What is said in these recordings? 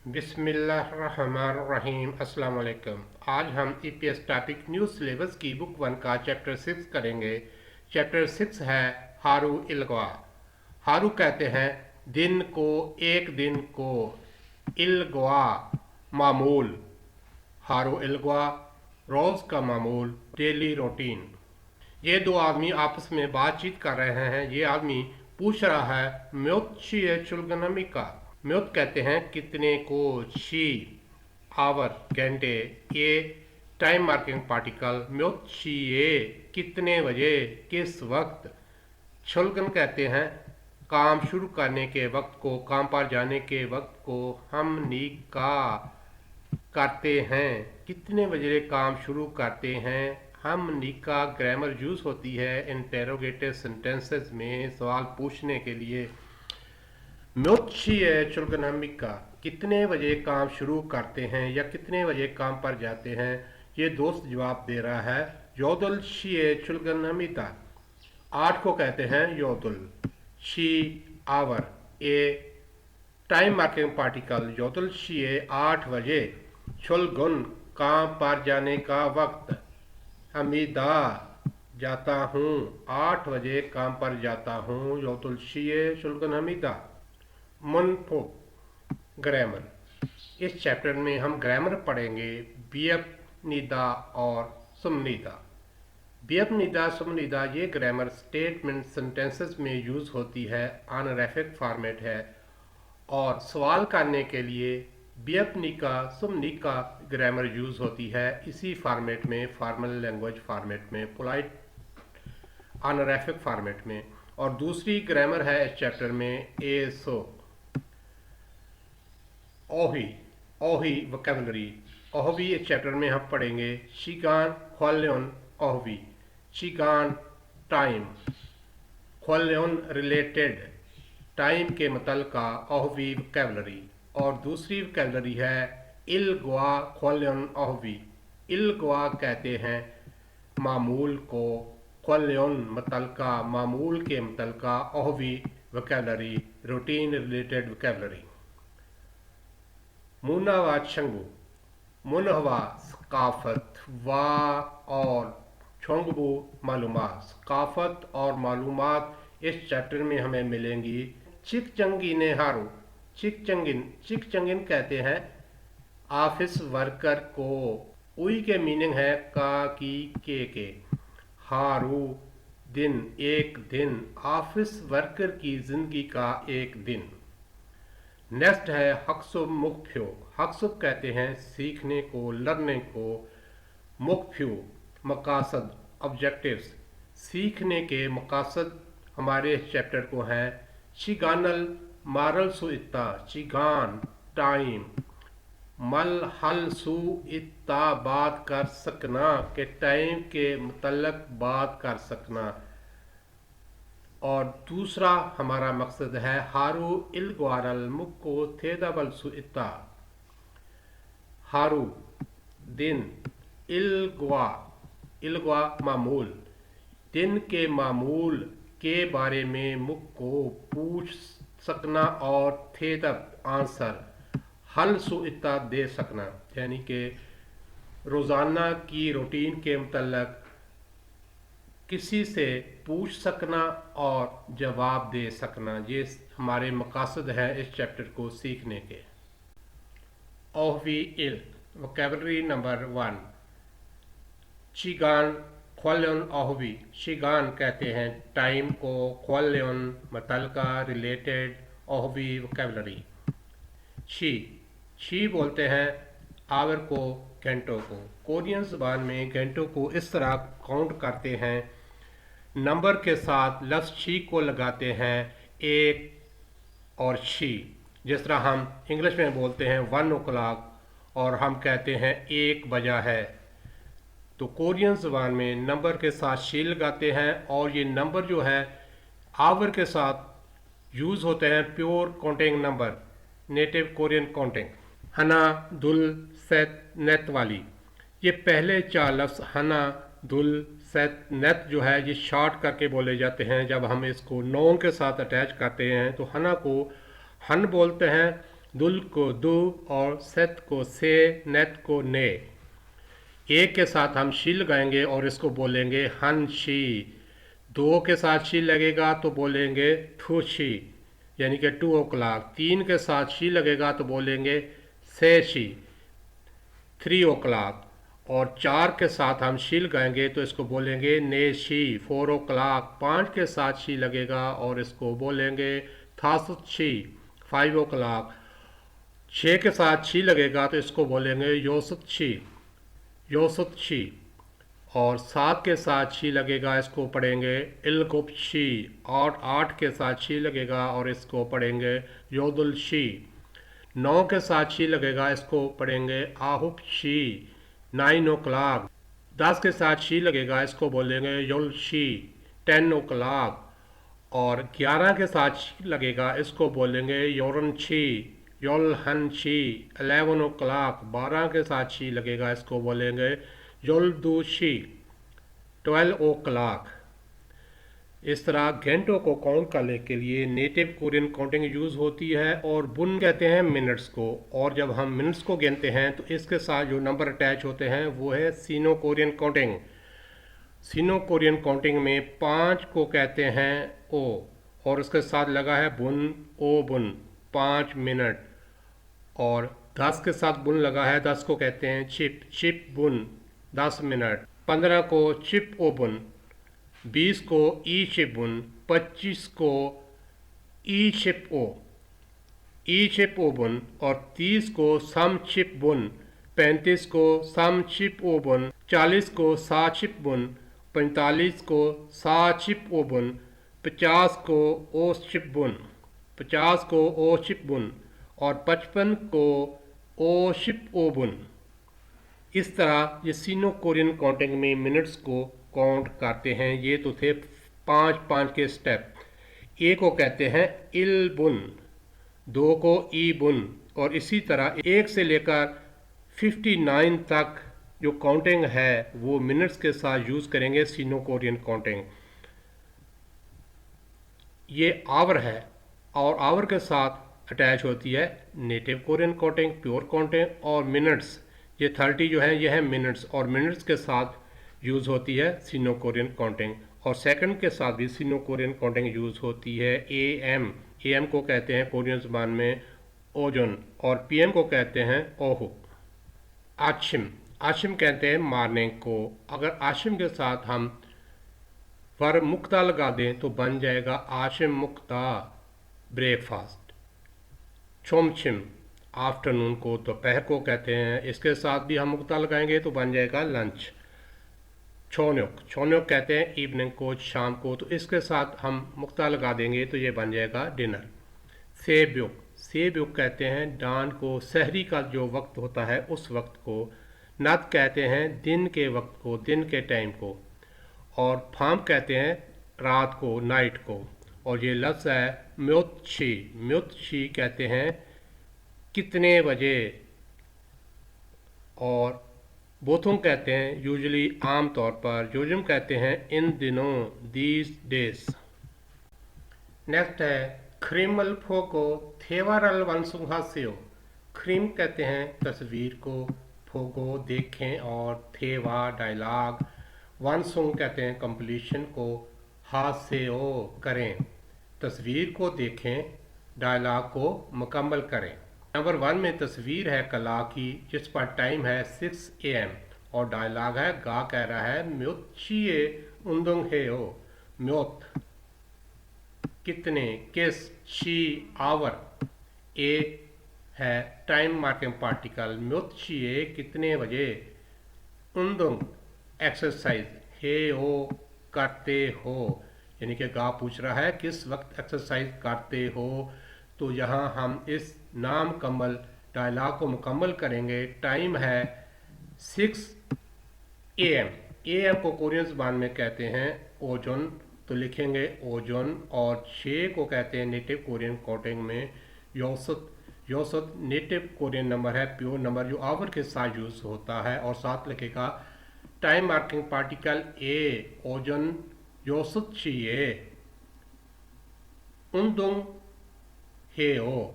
बिस्मिल्लाहिर्रहमानिर्रहीम। अस्सलाम वालेकुम। आज हम ईपीएस टॉपिक न्यू सिलेबस की बुक 1 का चैप्टर 6 करेंगे। चैप्टर 6 है हारू इल्गवा। हारू कहते हैं दिन को, एक दिन को। इल्गवा मामूल। हारू इल्गवा रोज़ का मामूल, डेली रूटीन। ये दो आदमी आपस में बातचीत कर रहे हैं। ये आदमी पूछ रहा है म्योत्शिए चुलगनमी का। म्योत कहते हैं कितने को, शी आवर घंटे, ये टाइम मार्किंग पार्टिकल। म्योत्शिए कितने बजे, किस वक्त। छुलगन कहते हैं काम शुरू करने के वक्त को, काम पर जाने के वक्त को। हम निका करते हैं, कितने बजे काम शुरू करते हैं। हम निका ग्रामर यूज होती है इंटेरोगेटिव सेंटेंसेस में, सवाल पूछने के लिए। म्योत्शी चुलगनमिका कितने बजे काम शुरू करते हैं या कितने बजे काम पर जाते हैं। ये दोस्त जवाब दे रहा है योदुल शी चुलगनमिता। 8 को कहते हैं योदुल। शी आवर, ए टाइम मार्किंग पार्टिकल। योदुल शी 8 बजे। चुलगुन काम पर जाने का वक्त। हमीदा जाता हूँ, 8 बजे काम पर जाता हूँ। योदुल शी चुलगन हमीदा। मुनफो ग्रामर। इस चैप्टर में हम ग्रामर पढ़ेंगे बियप निदा और सुमनिदा। बियप निदा सुमनिदा ये ग्रामर स्टेटमेंट सेंटेंसेस में यूज होती है, ऑनरिफिक फॉर्मेट है। और सवाल करने के लिए बियपनिका सुमनिका ग्रामर यूज होती है इसी फॉर्मेट में, फॉर्मल लैंग्वेज फॉर्मेट में, पोलाइट ऑनरिफिक फॉर्मेट में। और दूसरी ग्रामर है इस चैप्टर में ए सो ओही। ओही वोकैबुलरी। ओहवी इस चैप्टर में हम पढ़ेंगे शिगान ख्वाल्योन ओहवी। शिगान टाइम, ख्वाल्योन रिलेटेड, टाइम के मतलब का ओहवी वोकैबुलरी। और दूसरी वोकैबुलरी है इल्गवा ख्वाल्योन ओहवी। इल्गवा कहते हैं मामूल को, ख्वाल्योन मतलब का, मामूल के मतलब का, ओहवी वोकैबुलरी, रूटीन रिलेटेड वोकैबुलरी। मुनावा छंगू, मुनहवा सकाफत, वा और छोंगबू मालूमात। सकाफत और मालूमात इस चैप्टर में हमें मिलेंगी। चिकचंगी ने हारू। चिकचंगिन कहते हैं ऑफिस वर्कर को। उई के मीनिंग है का, की, के। हारू दिन, एक दिन, ऑफिस वर्कर की जिंदगी का एक दिन। नेक्स्ट है हक्सुब मुख्फ्यो। हक्सुब कहते हैं सीखने को, लर्निंग को। मुख्फ्यो मकासद, ऑब्जेक्टिव्स। सीखने के मकासद हमारे इस चैप्टर को हैं चिगानल मारल सु इत्ता, चिगान टाइम, मल हल सु इत्ता बात कर सकना, के टाइम के मुतल्लक बात कर सकना। और दूसरा हमारा मकसद है हारू इल्गवारल मुक्को थेदाबल सुइता। हारू दिन, इल्गवा, इल्गवा मामूल, दिन के मामूल के बारे में मुक्को पूछ सकना, और थेदब आंसर, हल सुइता दे सकना, यानी कि रोज़ाना की रूटीन के मुतल्लक किसी से पूछ सकना और जवाब दे सकना। ये हमारे मकासद हैं इस चैप्टर को सीखने के। ओहवी इल वोकैबुलरी नंबर 1। चिगान ख्वाल्योन ओहवी। चिगान कहते हैं टाइम को, ख्वाल्योन मतलका रिलेटेड, ओहवी वोकैबुलरी। शी बोलते हैं आवर को, घंटों को। कोरियन ज़बान में घंटों को इस तरह काउंट करते हैं, नंबर के साथ लफ्ज़ शी को लगाते हैं, एक और शी। जिस तरह हम इंग्लिश में बोलते हैं 1 o'clock और हम कहते हैं 1 बजा है, तो कोरियन ज़बान में नंबर के साथ शी लगाते हैं। और ये नंबर जो है आवर के साथ यूज़ होते हैं pure counting number, native Korean counting. हना दुल सेत नेत वाली, ये पहले 4 लफ्ज़ हना दुल सेत नेत जो है ये शॉर्ट करके बोले जाते हैं। जब हम इसको नोन के साथ अटैच करते हैं तो हना को हन बोलते हैं, दुल को दु और सेत को से, नेत को ने। एक के साथ हम शी लगाएंगे और इसको बोलेंगे हन शी। दो के साथ शी लगेगा तो बोलेंगे थू शी, यानी कि 2 o'clock। 3 के साथ शी लगेगा तो बोलेंगे से शी, 3 o'clock। और 4 के साथ हम शी लगाएंगे तो इसको बोलेंगे ने शी, 4 o'clock। 5 के साथ शी लगेगा और इसको बोलेंगे थासुत शी, 5 o'clock। 6 के साथ शी लगेगा तो इसको बोलेंगे योसुत शी, योसुत शी। और 7 के साथ शी लगेगा, इसको पढ़ेंगे इलगुप शी। और 8 के साथ शी लगेगा और इसको पढ़ेंगे योदुल शी। 9 के साथ शी लगेगा, इसको पढ़ेंगे आहुप शी, 9 o'clock। 10 के साथ शी लगेगा, इसको बोलेंगे योल शी, 10 o'clock। और 11 के साथ शी लगेगा, इसको बोलेंगे योरन शी, योल हन शी, 11 o'clock। 12 के साथ शी लगेगा, इसको बोलेंगे योल दू शी, 12 o'clock। इस तरह घंटों को काउंट करने के लिए नेटिव कोरियन काउंटिंग यूज़ होती है। और बुन कहते हैं मिनट्स को, और जब हम मिनट्स को गिनते हैं तो इसके साथ जो नंबर अटैच होते हैं वो है सीनो कोरियन काउंटिंग। सीनो कोरियन काउंटिंग में 5 को कहते हैं ओ, और उसके साथ लगा है बुन, ओ बुन, 5 मिनट। और 10 के साथ बुन लगा है, 10 को कहते हैं चिप, चिप बुन, 10 मिनट। 15 को चिप ओ बुन, 20 को ई चिप बुन, 25 को ई चिप ओ, ई चिप ओ बुन। और 30 को सम चिप बुन, 35 को सम चिप ओ बुन, 40 को सा चिप बुन, 45 को सा चिप ओ बुन, 50 को ओ चिप बुन, 50 को ओ चिप बुन। और 55 को ओ शिप ओ बुन। इस तरह ये सीनो कोरियन काउंटिंग में मिनट्स को काउंट करते हैं। ये तो थे 5 के स्टेप। ए को कहते हैं इल बुन, 2 को ई बुन, और इसी तरह 1 से लेकर 59 तक जो काउंटिंग है वो मिनट्स के साथ यूज़ करेंगे सीनो कोरियन काउंटिंग। ये आवर है, और आवर के साथ अटैच होती है native Korean counting, pure counting. और मिनट्स, ये 30 जो है ये है मिनट्स, और मिनट्स के साथ यूज़ होती है सीनो कोरियन काउंटिंग। और सेकंड के साथ भी सीनो कोरियन काउंटिंग यूज़ होती है। एएम, एएम को कहते हैं कोरियन ज़बान में ओजन, और पीएम को कहते हैं ओहु। आशिम, आशिम कहते हैं मॉर्निंग को। अगर आशिम के साथ हम वर्ब मुक्ता लगा दें तो बन जाएगा आशिम मुक्ता, ब्रेकफास्ट। छोमछिम, आफ्टरनून को दोपहर को कहते हैं, इसके साथ भी हम मुक्ता लगाएंगे तो बन जाएगा लंच। छोन्योक, छोन्योक कहते हैं इवनिंग को, शाम को, तो इसके साथ हम मुक्ता लगा देंगे तो ये बन जाएगा डिनर। सेब्युक, सेब्युक कहते हैं डान को, सहरी का जो वक्त होता है उस वक्त को। नत कहते हैं दिन के वक्त को, दिन के टाइम को। और फाम कहते हैं रात को, नाइट को। और ये लफ्ज़ है म्योतशी, म्योतशी कहते हैं कितने बजे। और बोथुम कहते हैं यूजुअली, आम तौर पर। योजम कहते हैं इन दिनों, दीज डेज। नेक्स्ट है क्रिमल फोको थेवारल वंसुहास्यो। क्रीम कहते हैं तस्वीर को, फोगो देखें, और थेवा डायलॉग। वंसुंग कहते हैं कंप्लीशन को, हास्यो करें, तस्वीर को देखें, डायलॉग को मुकम्मल करें। नंबर 1 में तस्वीर है कला की, जिस पर टाइम है 6 AM, और डायलॉग है गा कह रहा है म्योचिए उंदुंग हे ओ, म्योत कितने, किस, शी आवर। ए है टाइम मार्किंग पार्टिकल, म्योचिए कितने बजे, उंदुंग एक्सरसाइज, हे हो करते हो, यानी कि गा पूछ रहा है किस वक्त एक्सरसाइज करते हो। तो यहाँ हम इस नामुकम्मल डायलॉग को मुकम्मल करेंगे। टाइम है 6 AM। AM को कोरियन ज़बान में कहते हैं ओजोन, तो लिखेंगे ओजोन। और 6 को कहते हैं नेटिव कोरियन काउंटिंग में योसत। योसत नेटिव कोरियन नंबर है, प्योर नंबर, जो आवर के साथ यूज़ होता है। और साथ लिखेगा टाइम मार्किंग पार्टिकल ए, ओजोन योसत चाहिए उन दुंग हे ओ।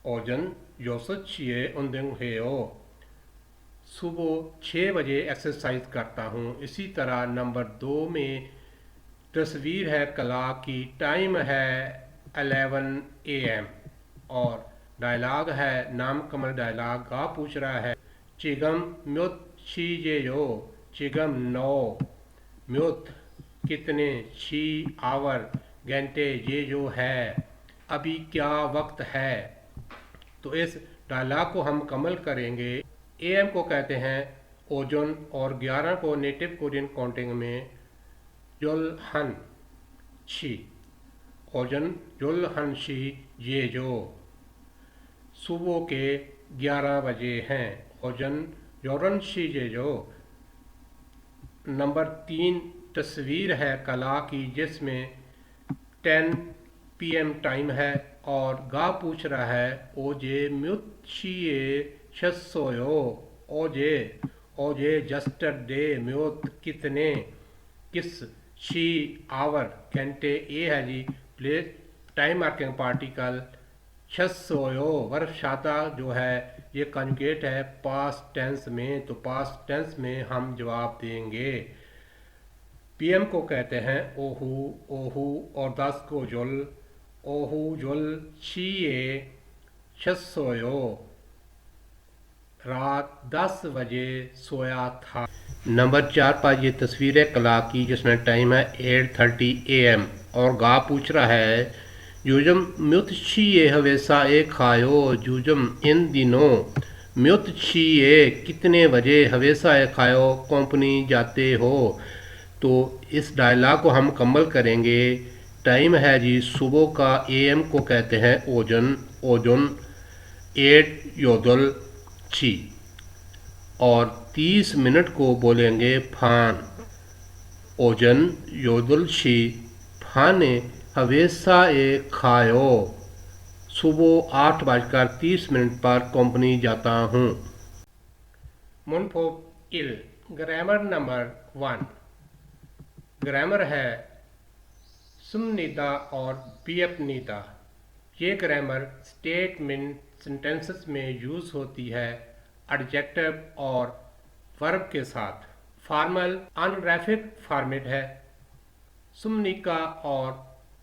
ओजन 6시에 운동해요। सुबह 6 बजे एक्सरसाइज करता हूँ। इसी तरह नंबर 2 में तस्वीर है कला की, टाइम है 11 AM और डायलॉग है नाम कमल डायलॉग। गा पूछ रहा है चिगम म्युत शीजेयो, चिगम 9 म्युत कितने, शी आवर घंटे, ये जो है अभी क्या वक्त है। तो इस डायलॉग को हम कमल करेंगे। AM को कहते हैं ओजोन और 11 को नेटिव कोरियन काउंटिंग में जोलहन शी। ओजन जोलहन शी ये जो सुबह के 11 बजे हैं। ओजन जोरन शी ये जो। नंबर 3 तस्वीर है कला की जिसमें 10 PM टाइम है और गा पूछ रहा है ओजे म्युत्शिए शस्सोयो, ओजे जस्टरडे म्युत कितने, किस, शी आवर घंटे। ए है जी प्लेस टाइम मार्किंग पार्टिकल। शस्सोयो वर्ब शादा जो है ये कंजुगेट है पास्ट टेंस में, तो पास्ट टेंस में हम जवाब देंगे। PM को कहते हैं ओहू, ओहू और 10 को जुल, ओहू जुल शीए शस्सोयो, रात 10 बजे सोया था। नंबर 4 पर ये तस्वीर है कला की जिसमें टाइम है 8:30 AM और गा पूछ रहा है जूजम म्युत्शिए हवेसा ए खायो, जूजम इन दिनों, म्युत्शिए कितने बजे, हवेसा ए खायो कंपनी जाते हो। तो इस डायलॉग को हम मुकम्मल करेंगे। टाइम है जी सुबह का। AM को कहते हैं ओजन, ओजन 8 योदल छी और 30 मिनट को बोलेंगे फान। ओजन योदल छी फाने हवेसा ए खायो, सुबह 8:30 पर कंपनी जाता हूँ। मुनफोक इल ग्रामर नंबर 1। ग्रामर है सुमनिदा और बियपनिदा। ये ग्रामर स्टेटमेंट सेंटेंसेस में यूज़ होती है एडजेक्टिव और वर्ब के साथ। फॉर्मल ऑनरेफिक फॉर्मेट है। सुमनिका और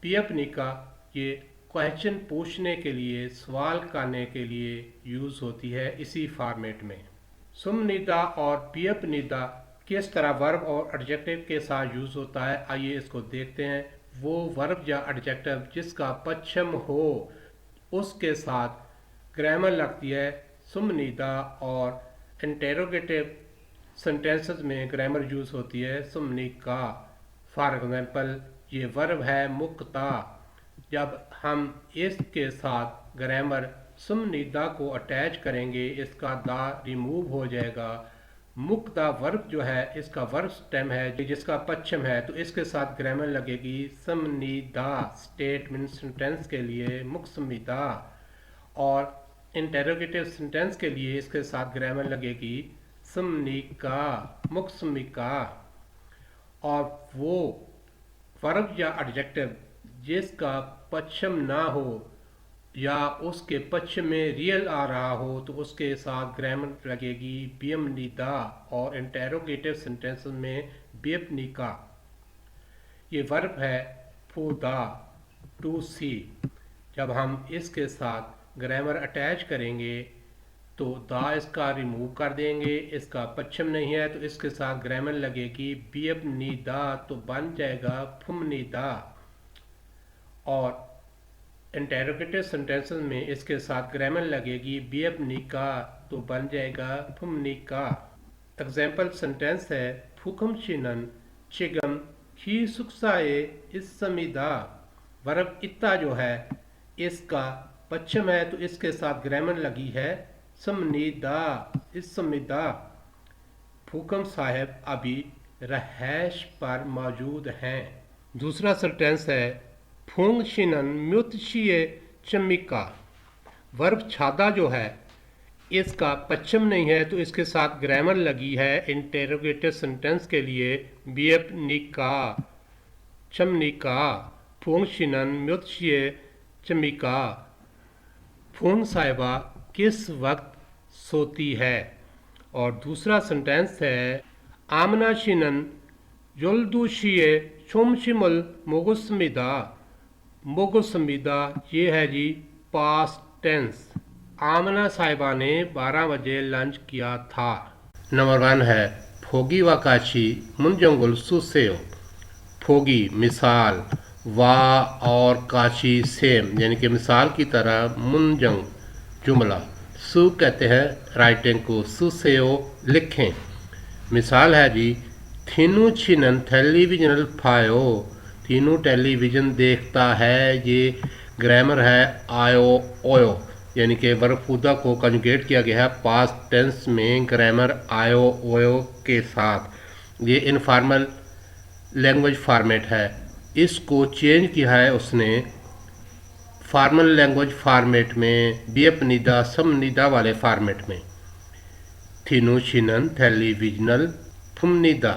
बियपनिका ये क्वेश्चन पूछने के लिए, सवाल करने के लिए यूज़ होती है इसी फॉर्मेट में। सुमनिदा और बियपनिदा किस तरह वर्ब और एडजेक्टिव के साथ यूज़ होता है, आइए इसको देखते हैं। वो वर्ब या एडजेक्टिव जिसका पश्चिम हो उसके साथ ग्रामर लगती है सुमनिदा और इंटेरोगेटिव सेंटेंसेस में ग्रामर यूज़ होती है सुमनिका। फॉर एग्जांपल ये वर्ब है मुक्ता, जब हम इसके साथ ग्रामर सुमनिदा को अटैच करेंगे इसका दा रिमूव हो जाएगा। मुक्ता वर्ब जो है इसका वर्ब स्टेम है जिसका पश्चिम है, तो इसके साथ ग्रामर लगेगी समनिदा स्टेटमेंट सेंटेंस के लिए मुक्समिदा, और इंटेरोगेटिव सेंटेंस के लिए इसके साथ ग्रामर लगेगी समनिका मुक्समिका। और वो वर्ब या एडजेक्टिव जिसका पश्चिम ना हो या उसके पश्चिम में रियल आ रहा हो तो उसके साथ ग्रामर लगेगी बियमनिदा और इंटेरोगेटिव सेंटेंस में बियपनिका। ये वर्ब है फूदा टू सी। जब हम इसके साथ ग्रामर अटैच करेंगे तो दा इसका रिमूव कर देंगे, इसका पश्चिम नहीं है तो इसके साथ ग्रामर लगेगी बियपनिदा, तो बन जाएगा फुमनिदा। और इंटेरोगेटिव सेंटेंसेस में इसके साथ ग्रामर लगेगी बियपनिका, तो बन जाएगा फुमनिका। एग्जाम्पल सेंटेंस है फुकम शिनन चिगम ही सुक्साए इस समिदा। वर्ब इत्ता जो है इसका पश्चिम है तो इसके साथ ग्रामर लगी है समनिदा इस समिदा। फुकम साहब अभी रहायश पर मौजूद हैं। दूसरा सेंटेंस है फूंग शिनन म्युतशिए चमिका। वर्ब छादा जो है इसका पश्चिम नहीं है तो इसके साथ ग्रामर लगी है इंटेरोगेटिव सेंटेंस के लिए बियपनिका चमनिका। फूंग शिनन म्युतशिए चमिका। फोन साहिबा किस वक्त सोती है। और दूसरा सेंटेंस है आमना शिनन जुल्दुशिए शुमशिमुल मुगुस्मिदा। मुगुस्मिदा ये है जी पास्ट टेंस। आमना साहिबा ने 12 बजे लंच किया था। नंबर 1 है फोगी व काशी मुंजंगुल सुसेओ। फोगी मिसाल, वाह और काशी सेम यानी कि मिसाल की तरह, मुंजंग जुमला, सु कहते हैं राइटिंग को, सुसेओ लिखें। मिसाल है जी थीनू छिनन टेलीविजनल फायो। थीनू टेलीविज़न देखता है, ये ग्रामर है आयो ओयो यानी कि वर्ब को कंजुगेट किया गया है पास्ट टेंस में ग्रामर आयो ओयो के साथ। ये इनफॉर्मल लैंग्वेज फॉर्मेट है। इसको चेंज किया है उसने फॉर्मल लैंग्वेज फॉर्मेट में, बीएप निदा सम निदा वाले फॉर्मेट में। थीनू छिनन टेलीविजनल फुमनिदा।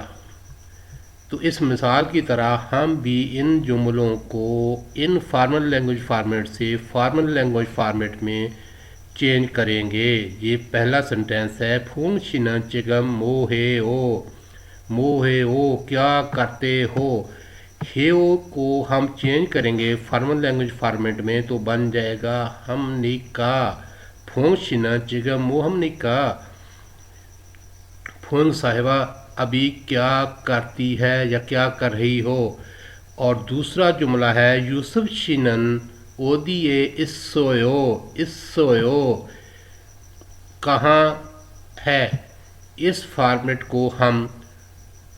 तो इस मिसाल की तरह हम भी इन जुमलों को इन फॉर्मल लैंग्वेज फॉर्मेट से फॉर्मल लैंग्वेज फॉर्मेट में चेंज करेंगे। ये पहला सेंटेंस है फूंग शिना चिगम मोहे ओ। मोहे ओ क्या करते हो। हे ओ को हम चेंज करेंगे फॉर्मल लैंग्वेज फॉर्मेट में तो बन जाएगा हमने का। फूंग शिना चिगम मो हमने का। फूंग साहिबा अभी क्या करती है या क्या कर रही हो। और दूसरा जुमला है यूसुफ शिनन ओदिए इस्सोयो। इस्सोयो कहाँ है। इस फॉर्मेट को हम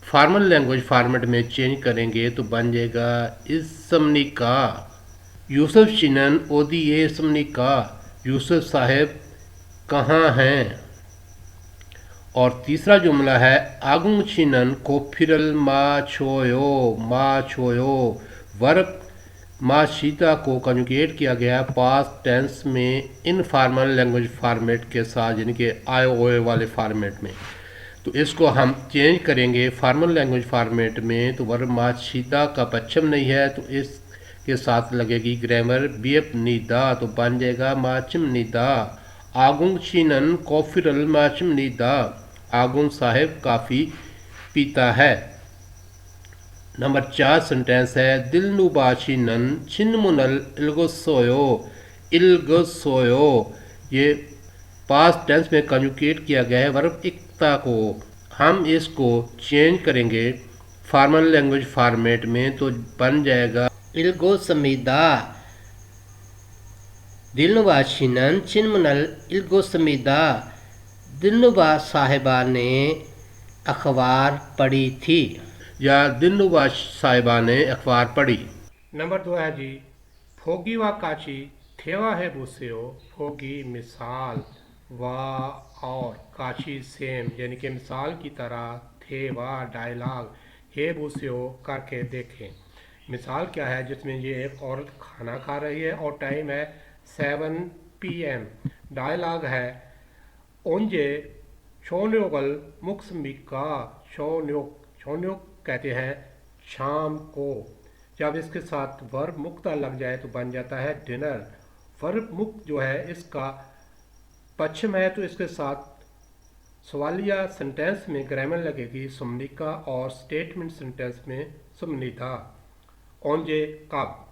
फॉर्मल लैंग्वेज फॉर्मेट में चेंज करेंगे तो बन जाएगा इसमनी का। यूसुफ शिनन ओदिए इसमनी का। यूसुफ साहब कहाँ हैं। और तीसरा जुमला है आगुंग छिनन को फिरल मा छोयो। मा छोयो वर्ब मा शीता को कंजुगेट किया गया पास्ट टेंस में इनफॉर्मल लैंग्वेज फॉर्मेट के साथ यानी कि आयो ओए वाले फॉर्मेट में। तो इसको हम चेंज करेंगे फॉर्मल लैंग्वेज फॉर्मेट में तो वर्ब मा शीता का पश्चिम नहीं है तो इसके साथ लगेगी ग्रामर बीएप निदा तो बन जाएगा माचिम निदा। आगुंग छिनन कॉफिरल माचिम निदा। आगुन साहिब काफ़ी पीता है। नंबर 4 सेंटेंस है दिलनुबाशी नन छिन्मुनल इल्गोसोयो। इल्गोसोयो ये पास्ट टेंस में कंजुगेट किया गया है वर्ब इक्ता को। हम इसको चेंज करेंगे फॉर्मल लैंग्वेज फॉर्मेट में तो बन जाएगा इल्गोसमीदा। दिलनुबाशी नन छिन्मुनल इल्गोसमीदा। दिलनुबा साहिबा ने अखबार पढ़ी थी या दिलनुबा साहिबा ने अखबार पढ़ी। नंबर 2 है जी फोगी व काची थेवा है बुसेओ। फोगी मिसाल, वाह और काची सेम यानी कि मिसाल की तरह, थेवा डायलॉग, हे बुसेओ करके देखें। मिसाल क्या है जिसमें ये एक औरत खाना खा रही है और टाइम है 7 PM। डायलॉग है ओंजे शोन्योगल मुक्समिका। शोन्योग कहते हैं शाम को। जब इसके साथ वर्ब मुक्ता लग जाए तो बन जाता है डिनर। वर्ब मुक्त जो है इसका पश्चिम है तो इसके साथ सवालिया सेंटेंस में ग्रामर लगेगी सुमनिका और स्टेटमेंट सेंटेंस में सुमनिदा। ओंजे कब।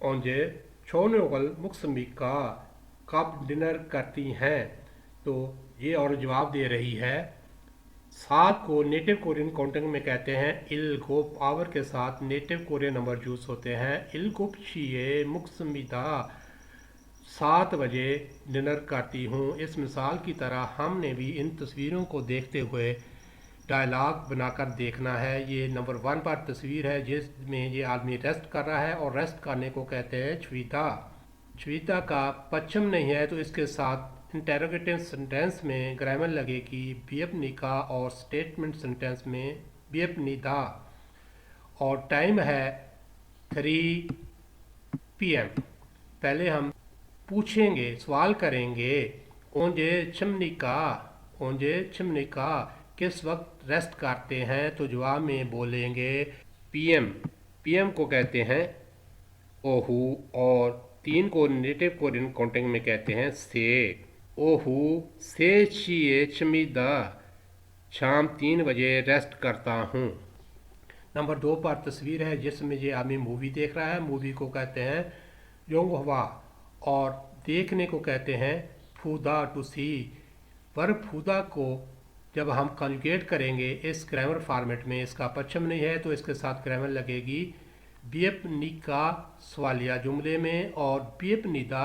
ओंजे शोन्योगल मुक्समिका कब डिनर करती हैं। तो ये और जवाब दे रही है। 7 को नेटिव कोरियन काउंटिंग में कहते हैं इलगोप। पावर के साथ नेटिव कोरियन नंबर यूज होते हैं। इलगोप शिए मुक्समिदा 7 बजे डिनर करती हूँ। इस मिसाल की तरह हमने भी इन तस्वीरों को देखते हुए डायलॉग बनाकर देखना है। ये नंबर 1 पर तस्वीर है जिसमें ये आदमी रेस्ट कर रहा है और रेस्ट करने को कहते हैं छवीता। छवीता का पश्चिम नहीं है तो इसके साथ इंटेरोगेटिव सेंटेंस में ग्रामर लगेगी बीएप निका और स्टेटमेंट सेंटेंस में बीएप निदा। और टाइम है 3 PM। पहले हम पूछेंगे, सवाल करेंगे ओंजे छिमनिका। ओंजे छिमनिका किस वक्त रेस्ट करते हैं तो जवाब में बोलेंगे PM। PM को कहते हैं ओहू और 3 को नेटिव कोरियन काउंटिंग में कहते हैं से। ओहू से छिए चमीदा, शाम 3 बजे रेस्ट करता हूँ। नंबर 2 पर तस्वीर है जिसमें ये आदमी मूवी देख रहा है। मूवी को कहते हैं योंगहवा और देखने को कहते हैं फूदा टू सी। वर्ब फूदा को जब हम कॉन्जुगेट करेंगे इस ग्रामर फॉर्मेट में, इसका पश्चिम नहीं है तो इसके साथ ग्रामर लगेगी बीएप निका सवालिया जुमले में और बीएप निदा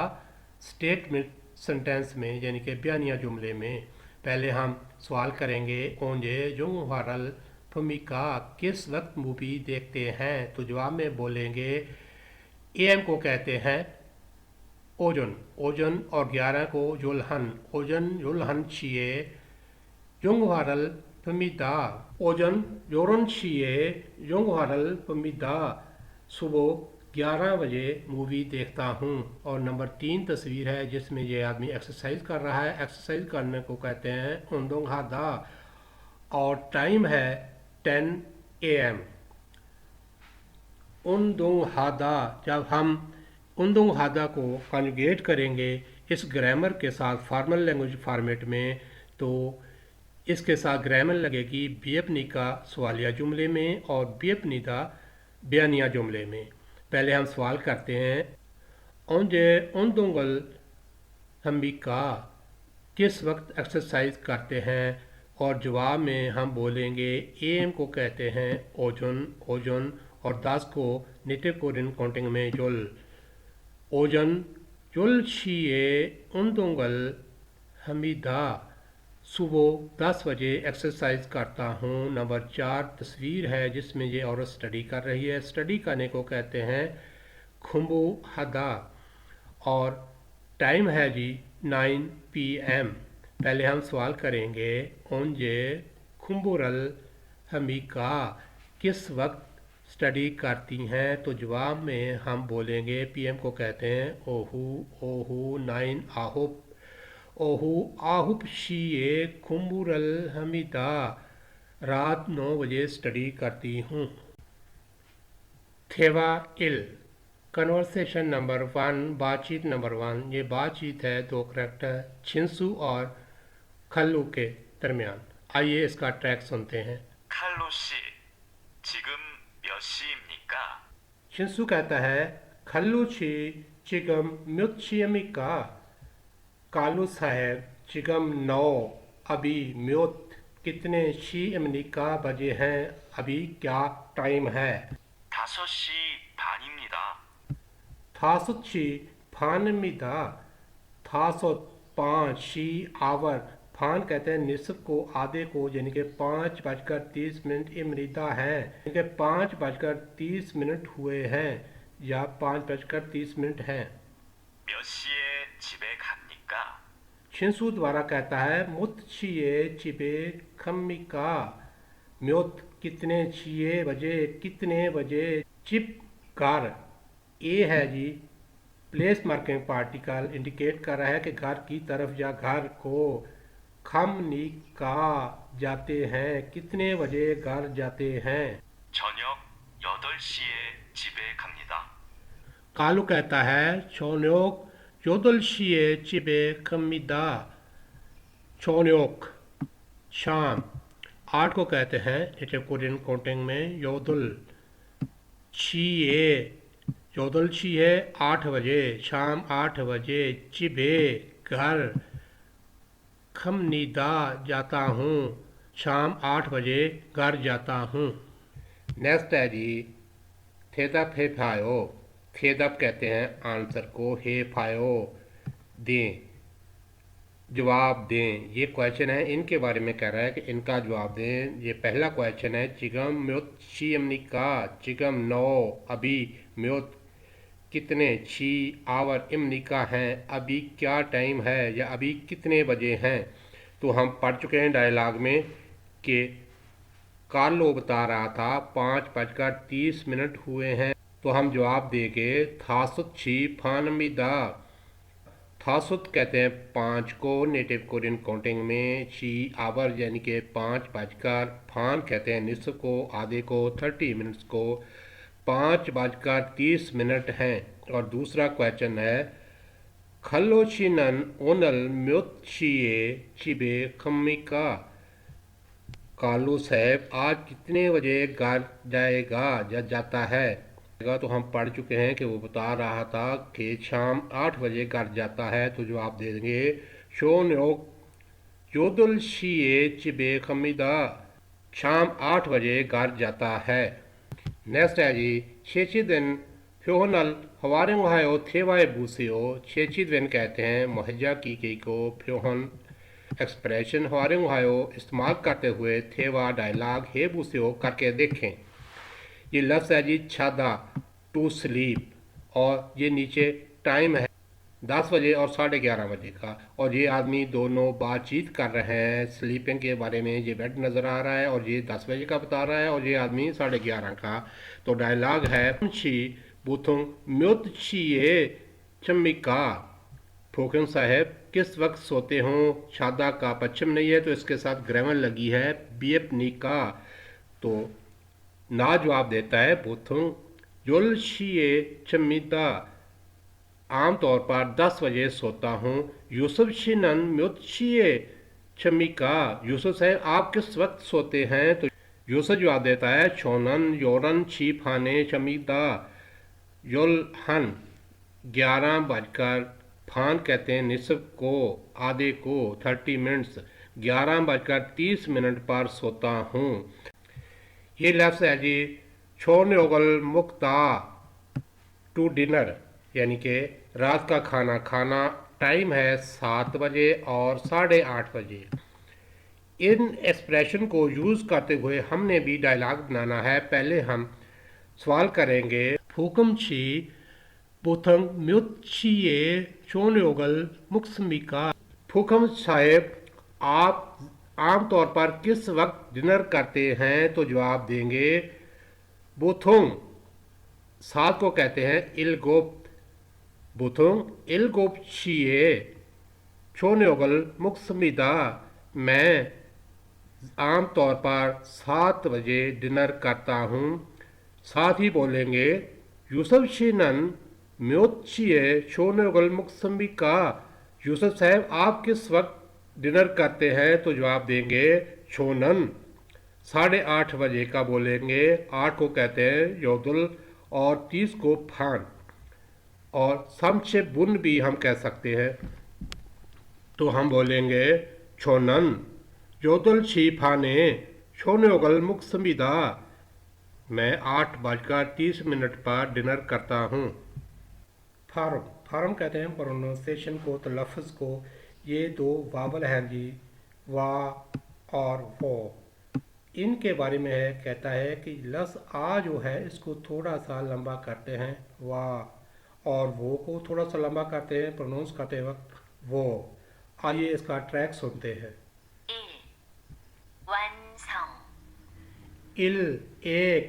स्टेटमेंट सेंटेंस में, यानी कि बयानिया जुमले में। पहले हम सवाल करेंगे ओंजे जोंगहारल भूमिका किस वक्त मूवी देखते हैं, तो जवाब में बोलेंगे एएम को कहते हैं ओजन ओजन और 11 को युलहन ओजन युलहन छिए योंगहारल भूमिदा ओजन योरन छिए योंगहारल भूमिदा, सुबह 11 बजे मूवी देखता हूँ। और नंबर 3 तस्वीर है जिसमें ये आदमी एक्सरसाइज कर रहा है। एक्सरसाइज करने को कहते हैं उंदोंग हादा और टाइम है 10 AM। उंदोंग हादा, जब हम उंदोंग हादा को कॉन्जुगेट करेंगे इस ग्रामर के साथ फॉर्मल लैंग्वेज फॉर्मेट में, तो इसके साथ ग्रामर लगेगी बीएपनी का सवालिया जुमले में और बीएपनी का बयानिया जुमले में। पहले हम सवाल करते हैं ओंजे उंदोंगल हम्बिका किस वक्त एक्सरसाइज करते हैं, और जवाब में हम बोलेंगे एम को कहते हैं ओजन ओजन और 10 को नेटिव कोरियन काउंटिंग में जुल। ओजन जुल छिए उंदोंगल हमीदा, सुबह 10 बजे एक्सरसाइज करता हूँ। नंबर 4 तस्वीर है जिसमें ये औरत स्टडी कर रही है। स्टडी करने को कहते हैं खुम्बू हदा और टाइम है जी 9 PM। पहले हम सवाल करेंगे ओंजे खुम्बुरल हमीका किस वक्त स्टडी करती हैं, तो जवाब में हम बोलेंगे PM को कहते हैं ओहू ओहू 9 आहुप ओहू आहुप शीए खुम्बुरल हमीदा, रात 9 बजे स्टडी करती हूँ। थेवा इल कन्वर्सेशन नंबर 1 बातचीत नंबर 1। ये बातचीत है 2 करैक्टर छिंसू और खल्लू के दरमियान। आइए इसका ट्रैक सुनते हैं। 칼로 씨, 지금 몇 시입니까? छिंसू कहता है खल्लू छी चिगम म्युत्शियमिका, कालू साहब चिगम 9 अभी, म्युत कितने, शी अमनिका बजे हैं, अभी क्या टाइम है। 5시 반입니다. थासुत शी फानमिदा, थासुत 5 शी आवर, फान कहते हैं निसफ को आधे को, यानी कि 5:30 इमरीदा है, यानी कि 5:30 हुए हैं या 5:30 हैं। 몇 시에 집에 갑니까? छिंसू द्वारा कहता है मुत छिए चिबे खम्मिका, म्युत कितने छिए बजे, कितने बजे, चिप घर, ए है जी प्लेस मार्किंग पार्टिकल इंडिकेट कर रहा है कि घर की तरफ या घर को, खम निका जाते हैं, कितने बजे घर जाते हैं। 저녁 8시에 집에 갑니다. कालू कहता है छोन्योक योदल शिए चिबे कमिदा, छोन्योक शाम, 8 को कहते हैं नेटिव कोरियन काउंटिंग में योदल, छिए योदल छिए 8 बजे, शाम 8 बजे, चिबे घर, खमनीदा जाता हूँ, शाम 8 बजे घर जाता हूँ। नेक्स्ट है जी थेदप हे फायो। थेदप कहते हैं आंसर को, हे फायो दें, जवाब दें। ये क्वेश्चन है, इनके बारे में कह रहा है कि इनका जवाब दें। ये पहला क्वेश्चन है चिगम म्योत शी अमनिका, चिगम 9 अभी, म्योत कितने, छी आवर इमनिका हैं, अभी क्या टाइम है या अभी कितने बजे हैं। तो हम पढ़ चुके हैं डायलॉग में कि कार्लो बता रहा था 5:30 हुए हैं, तो हम जवाब देंगे थासुत छी फानमिदा। थासुत कहते हैं 5 को नेटिव कोरियन काउंटिंग में, छी आवर यानी कि 5 बजकर, फान कहते हैं निसफ को, आधे को, 30 मिनट्स को, 5:30 हैं। और दूसरा क्वेश्चन है खलोशिनन ओनल म्योत्शिए चिबे खम्मिका। कालू साहब आज कितने बजे घर जाएगा या जाता है। तो हम पढ़ चुके हैं कि वो बता रहा था कि शाम 8 बजे घर जाता है, तो जो आप दे देंगे शोन योदुल शिए चिबे खमीदा, शाम 8 बजे घर जाता है। नेक्स्ट है जी शेचिदिन फ्योहनल हवारिंग हायो थेवाए बूसियो। शेचिदिन कहते हैं मुहैया की को फ्योहन एक्सप्रेशन हवारिंग हायो इस्तेमाल करते हुए थेवा डायलॉग हे बूसियो करके देखें। ये लफ्ज़ है जी छादा टू स्लीप, और ये नीचे टाइम है 10 बजे और 11:30 बजे का, और ये आदमी दोनों बातचीत कर रहे हैं स्लीपिंग के बारे में। ये बेड नज़र आ रहा है और ये 10 बजे का बता रहा है और ये आदमी 11:30 का। तो डायलॉग है शी बुथुंग म्युत ये चम्मिका। फोकन साहब किस वक्त सोते हों। शादा का पश्चिम नहीं है तो इसके साथ ग्रामर लगी है बीएपनी का। तो ना जवाब देता है बुथुंग युल शिए चम्मिता, आमतौर पर 10 बजे सोता हूँ। यूसुफ शिनन म्युत्शिए चम्मिका। यूसुफ साहब आप किस वक्त सोते हैं। तो यूसुफ जवाब देता है छोनन योरन छी फाने चमीदा युल हन, 11 बजकर, फान कहते हैं निसफ को, आधे को, 30 मिनट्स, 11:30 पर सोता हूँ। ये लफ्ज़ है जी छोड़ने ओगल मुक्ता टू डिनर, यानी कि रात का खाना खाना। टाइम है 7 बजे और 8:30 बजे। इन एक्सप्रेशन को यूज़ करते हुए हमने भी डायलॉग बनाना है। पहले हम सवाल करेंगे फूकम छी बुथंग म्युत्शिए शोनयोगल मुक्समिका। फूकम साहेब आप आमतौर पर किस वक्त डिनर करते हैं। तो जवाब देंगे बुथुंग, सात को कहते हैं इलगोप, बुथुंग इलगोप शिए छोनयोगल मुक्समिदा, मैं आमतौर पर 7 बजे डिनर करता हूँ। साथ ही बोलेंगे यूसुफ शिनन म्योत्शिए शोनयोगल मुक्समिका। यूसुफ साहब आप किस वक्त डिनर करते हैं। तो जवाब देंगे छोनन, 8:30 बजे का बोलेंगे। 8 को कहते हैं योदुल और 30 को फान, और समशे बुन भी हम कह सकते हैं। तो हम बोलेंगे छोनन योदुल शी फाने शोनयोगल मुक्समिदा, मैं 8:30 पर डिनर करता हूँ। फार्म, फार्म कहते हैं प्रोनाउंसिएशन को, तो लफ्ज़ को। ये दो वावल हैं जी, वाह और वो। इनके बारे में है कहता है कि लफ्ज़ आ जो है इसको थोड़ा सा लंबा करते हैं वाह, और वो को थोड़ा सा लंबा करते हैं प्रोनाउंस करते वक्त वो। आइए इसका ट्रैक सुनते हैं। इल एक,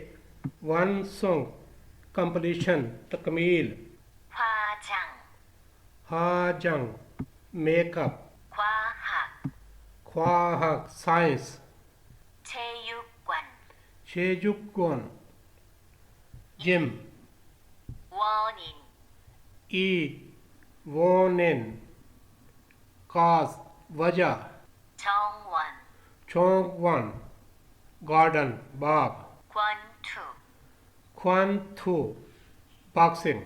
वन सॉन्ग कंप्लीशन तकमील, हाजंग मेकअप, ख्वाहक साइंस, शेजुक्वन जिम, ई वोनेन काज वजह, चोंगवन गार्डन बाग, क्वान थू बॉक्सिंग।